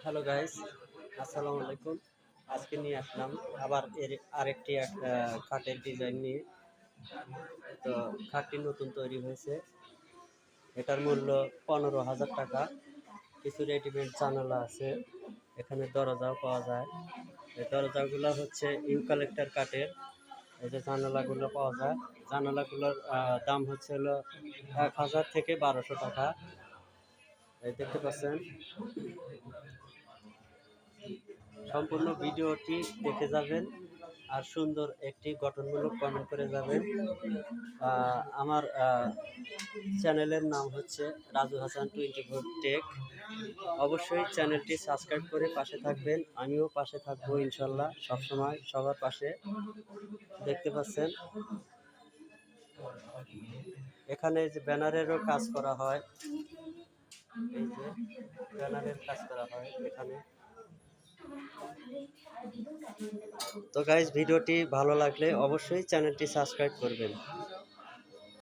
Hello guys, আসসালামু আলাইকুম। আজকে নিয়ে আসলাম আবার আরেকটি খাটের ডিজাইন নিয়ে। তো খাটটি নতুন তৈরি হয়েছে। এটার মূল্য 15,000 টাকা। কিছু রেডিমেড জানালা আছে, এখানে দরজাও পাওয়া যায়। এই দরজাগুলো হচ্ছে ইউক্যালিপ্টাস কাঠের। এই যে জানালাগুলো পাওয়া যায়, জানালাগুলোর দাম হচ্ছে হলো 1000 থেকে 1200 টাকা। এই দেখতে পাচ্ছেন। সম্পূর্ণ ভিডিওটি দেখে যাবেন আর সুন্দর একটি গঠনমূলক কমেন্ট করে যাবেন। আমার চ্যানেলের নাম হচ্ছে রাজু হাসান 24 টেক। অবশ্যই চ্যানেলটি সাবস্ক্রাইব করে পাশে থাকবেন, আমিও পাশে থাকবো ইনশাল্লাহ, সবসময় সবার পাশে। দেখতে পাচ্ছেন এখানে যে ব্যানারেরও কাজ করা হয়, এই যে ব্যানারের কাজ করা হয় এখানে। তো গাইস, ভিডিওটি ভালো লাগলে অবশ্যই চ্যানেলটি সাবস্ক্রাইব করবেন।